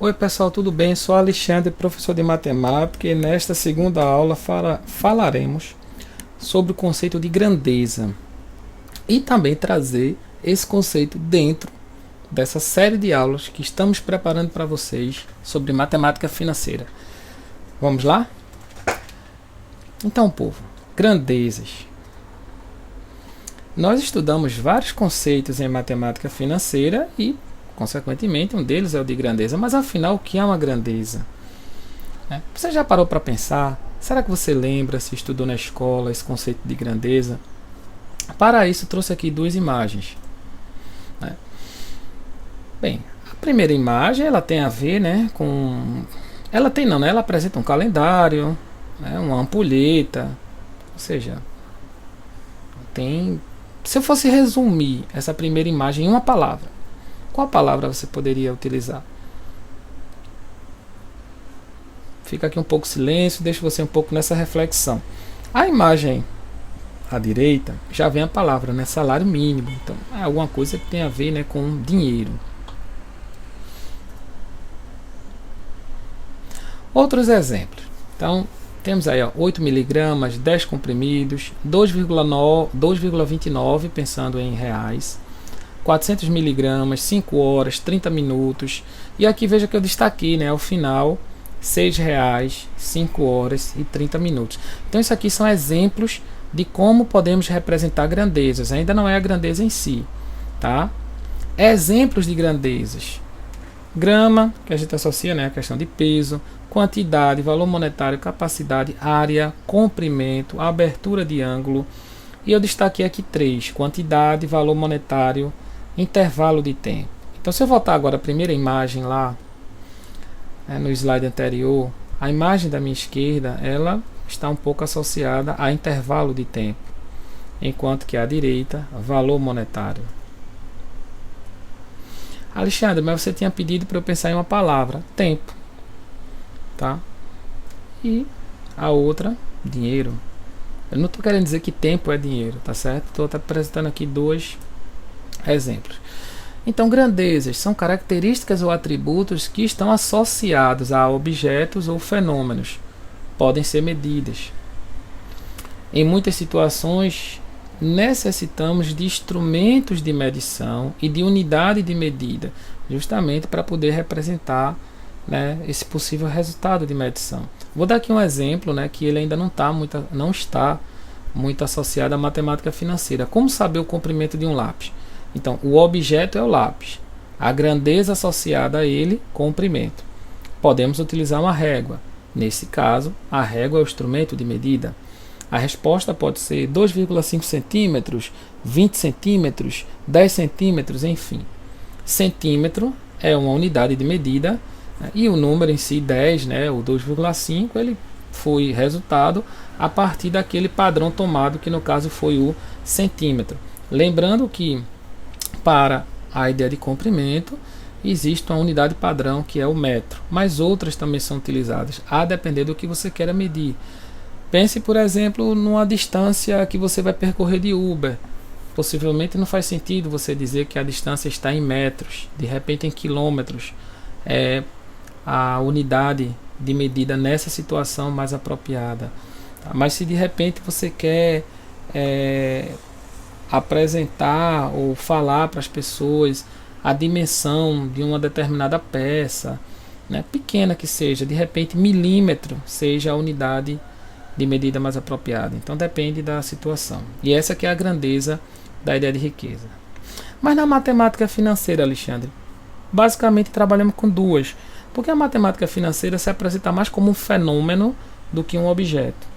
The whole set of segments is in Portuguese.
Oi pessoal, tudo bem? Sou Alexandre, professor de matemática, e nesta segunda aula falaremos sobre o conceito de grandeza e também trazer esse conceito dentro dessa série de aulas que estamos preparando para vocês sobre matemática financeira. Vamos lá? Então, povo, grandezas. Nós estudamos vários conceitos em matemática financeira e, consequentemente, um deles é o de grandeza. Mas afinal, o que é uma grandeza? Você já parou para pensar? Será que você lembra, se estudou na escola, esse conceito de grandeza? Para isso, trouxe aqui duas imagens. Bem, a primeira imagem ela tem a ver com... Ela apresenta um calendário, uma ampulheta, ou seja, tem... Se eu fosse resumir essa primeira imagem em uma palavra, qual palavra você poderia utilizar? Fica aqui um pouco de silêncio, deixa você um pouco nessa reflexão. A imagem à direita já vem a palavra, salário mínimo. Então é alguma coisa que tem a ver com dinheiro. Outros exemplos. Então temos aí 8 miligramas, 10 comprimidos, 2,29 pensando em reais, 400 miligramas, 5 horas, 30 minutos. E aqui veja que eu destaquei ao final R$6, 5 horas e 30 minutos. Então isso aqui são exemplos de como podemos representar grandezas. Ainda não é a grandeza em si, tá? Exemplos de grandezas: grama, que a gente associa a questão de peso, quantidade, valor monetário, capacidade, área, comprimento, abertura de ângulo. E eu destaquei aqui 3: quantidade, valor monetário, intervalo de tempo. Então, se eu voltar agora à primeira imagem lá, no slide anterior, a imagem da minha esquerda, ela está um pouco associada a intervalo de tempo, enquanto que à direita, valor monetário. Alexandre, mas você tinha pedido para eu pensar em uma palavra: tempo, tá? E a outra, dinheiro. Eu não estou querendo dizer que tempo é dinheiro, tá certo? Estou apresentando aqui dois exemplos. Então, grandezas são características ou atributos que estão associados a objetos ou fenômenos. Podem ser medidas. Em muitas situações, necessitamos de instrumentos de medição e de unidade de medida, justamente para poder representar esse possível resultado de medição. Vou dar aqui um exemplo que ele ainda não está muito associado à matemática financeira. Como saber o comprimento de um lápis? Então, o objeto é o lápis, a grandeza associada a ele, comprimento. Podemos utilizar uma régua. Nesse caso, a régua é o instrumento de medida. A resposta pode ser 2,5 centímetros, 20 centímetros, 10 centímetros, enfim. Centímetro é uma unidade de medida, e o número em si, 10, o 2,5, ele foi resultado a partir daquele padrão tomado, que no caso foi o centímetro. Lembrando que para a ideia de comprimento existe uma unidade padrão que é o metro, mas outras também são utilizadas, a depender do que você queira medir. Pense, por exemplo, numa distância que você vai percorrer de Uber. Possivelmente não faz sentido você dizer que a distância está em metros, de repente em quilômetros. É a unidade de medida nessa situação mais apropriada. Mas se de repente você quer apresentar ou falar para as pessoas a dimensão de uma determinada peça, pequena que seja, de repente milímetro seja a unidade de medida mais apropriada. Então depende da situação. E essa que é a grandeza da ideia de riqueza. Mas na matemática financeira, Alexandre, basicamente trabalhamos com duas, porque a matemática financeira se apresenta mais como um fenômeno do que um objeto.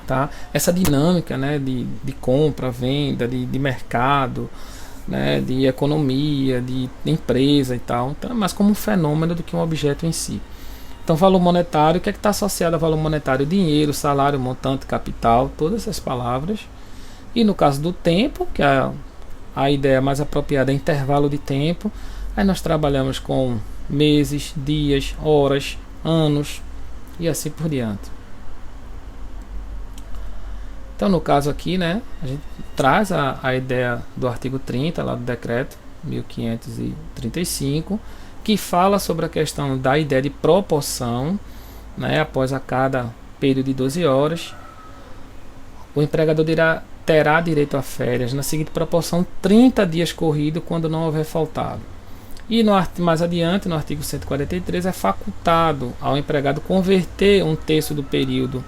Tá? Essa dinâmica de compra, venda, de mercado, de economia, de empresa e tal, então é mais como um fenômeno do que um objeto em si. Então, valor monetário, o que é que está associado a valor monetário? Dinheiro, salário, montante, capital, todas essas palavras. E no caso do tempo, que é a ideia mais apropriada é intervalo de tempo, aí nós trabalhamos com meses, dias, horas, anos e assim por diante. Então, no caso aqui, a gente traz a ideia do artigo 30 lá do decreto 1535, que fala sobre a questão da ideia de proporção, né, após a cada período de 12 horas. O empregador terá direito a férias na seguinte proporção: 30 dias corridos quando não houver faltado. E mais adiante, no artigo 143, é facultado ao empregado converter um terço do período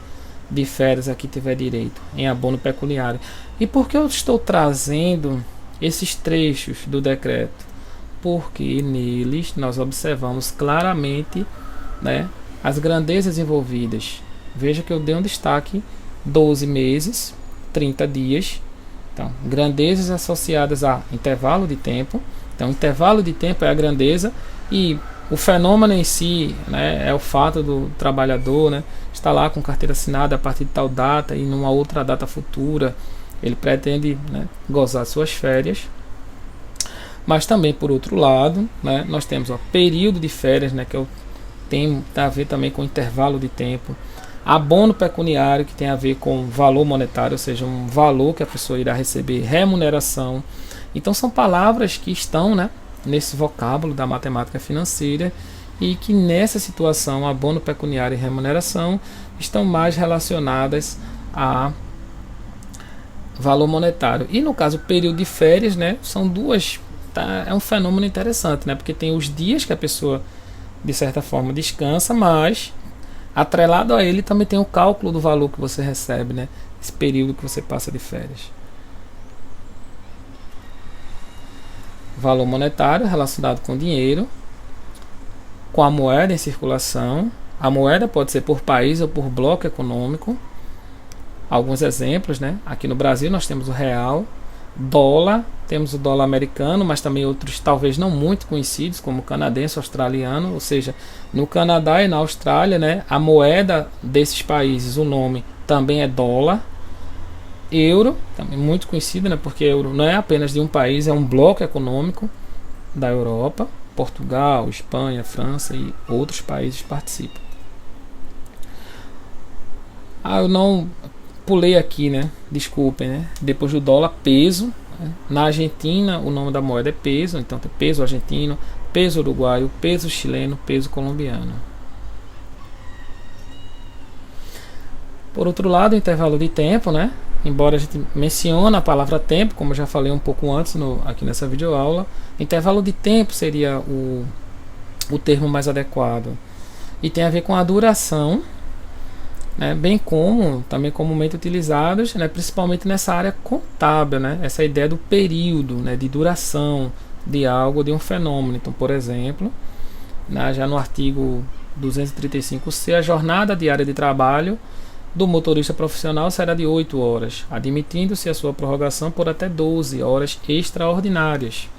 de férias a que tiver direito em abono pecuniário. E por que eu estou trazendo esses trechos do decreto? Porque neles nós observamos claramente, né, as grandezas envolvidas. Veja que eu dei um destaque: 12 meses, 30 dias. Então, grandezas associadas a intervalo de tempo. Então, intervalo de tempo é a grandeza, e o fenômeno em si, né, é o fato do trabalhador, né, estar lá com carteira assinada a partir de tal data e numa outra data futura ele pretende, né, gozar suas férias. Mas também, por outro lado, né, nós temos o período de férias, né, que tem a ver também com intervalo de tempo. Abono pecuniário, que tem a ver com valor monetário, ou seja, um valor que a pessoa irá receber, remuneração. Então são palavras que estão, né, nesse vocábulo da matemática financeira, e que nessa situação, abono pecuniário e remuneração, estão mais relacionadas a valor monetário. E no caso, período de férias, né, são duas, tá, é um fenômeno interessante, né, porque tem os dias que a pessoa, de certa forma, descansa, mas atrelado a ele também tem o cálculo do valor que você recebe, né, esse período que você passa de férias. Valor monetário relacionado com dinheiro, com a moeda em circulação. A moeda pode ser por país ou por bloco econômico. Alguns exemplos, né? Aqui no Brasil nós temos o real, dólar, temos o dólar americano, mas também outros talvez não muito conhecidos, como o canadense, australiano. Ou seja, no Canadá e na Austrália, né, a moeda desses países, o nome também é dólar. Euro, também muito conhecido, né, porque euro não é apenas de um país, é um bloco econômico da Europa. Portugal, Espanha, França e outros países participam. Eu não pulei aqui, né? Desculpem, né? Depois do dólar, peso. Né? Na Argentina, o nome da moeda é peso, então tem peso argentino, peso uruguaio, peso chileno, peso colombiano. Por outro lado, o intervalo de tempo, né? Embora a gente mencione a palavra tempo, como eu já falei um pouco antes aqui nessa videoaula, intervalo de tempo seria o termo mais adequado. E tem a ver com a duração, né, bem como também comumente utilizados, né, principalmente nessa área contábil, né, essa ideia do período, né, de duração de algo, de um fenômeno. Então, por exemplo, né, já no artigo 235C, a jornada diária de trabalho do motorista profissional será de 8 horas, admitindo-se a sua prorrogação por até 12 horas extraordinárias,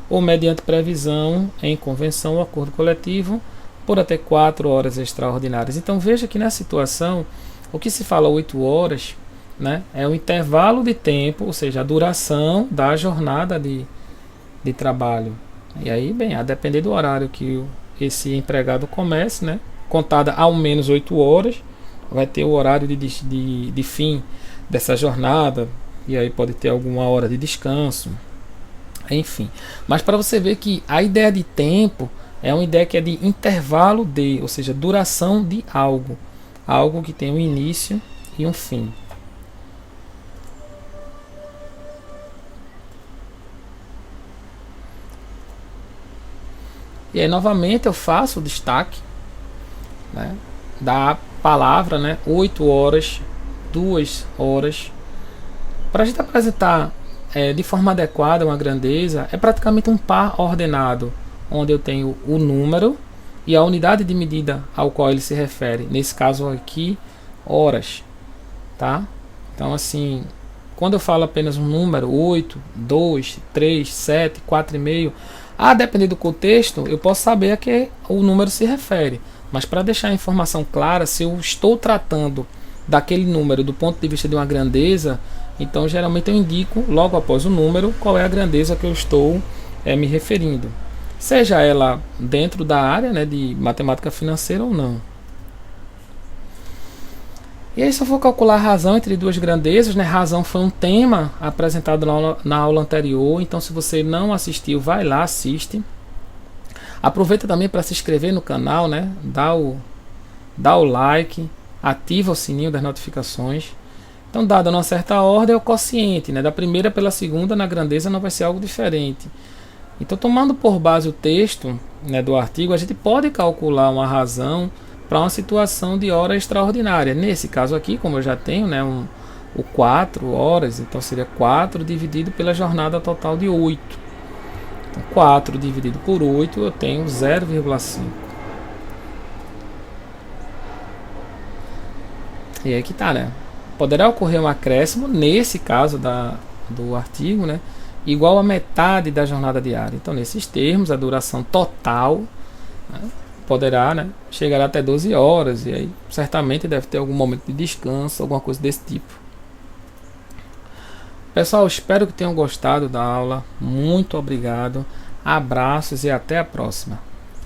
ou mediante previsão em convenção ou acordo coletivo, por até 4 horas extraordinárias. Então veja que na situação, o que se fala 8 horas, né, é o intervalo de tempo, ou seja, a duração da jornada de trabalho. E aí, bem, a depender do horário que esse empregado comece, né, contada ao menos 8 horas, vai ter o horário de fim dessa jornada, e aí pode ter alguma hora de descanso, enfim. Mas para você ver que a ideia de tempo é uma ideia que é de intervalo de, ou seja, duração de algo, algo que tem um início e um fim. E aí novamente eu faço o destaque, né, da palavra, né, 8 horas, 2 horas. Para a gente apresentar de forma adequada uma grandeza, é praticamente um par ordenado, onde eu tenho o número e a unidade de medida ao qual ele se refere. Nesse caso aqui, horas. Tá? Então, assim, quando eu falo apenas um número, 8, 2, 3, 7, 4,5, a depender do contexto, eu posso saber a que o número se refere. Mas para deixar a informação clara, se eu estou tratando daquele número do ponto de vista de uma grandeza, então geralmente eu indico logo após o número qual é a grandeza que eu estou me referindo, seja ela dentro da área, né, de matemática financeira ou não. E aí, se eu for calcular a razão entre duas grandezas, né, razão foi um tema apresentado na aula anterior, então se você não assistiu, vai lá, assiste. Aproveita também para se inscrever no canal, né? Dá o like, ativa o sininho das notificações. Então, dada uma certa ordem, é o quociente, né? Da primeira pela segunda na grandeza não vai ser algo diferente. Então, tomando por base o texto, né, do artigo, a gente pode calcular uma razão para uma situação de hora extraordinária. Nesse caso aqui, como eu já tenho, né, o 4 horas, então seria 4 dividido pela jornada total de 8. Então, 4 dividido por 8, eu tenho 0,5. E aí que tá, né? Poderá ocorrer um acréscimo, nesse caso do artigo, né, igual a metade da jornada diária. Então, nesses termos, a duração total, né, poderá, né, chegar até 12 horas, e aí certamente deve ter algum momento de descanso, alguma coisa desse tipo. Pessoal, espero que tenham gostado da aula. Muito obrigado, abraços e até a próxima.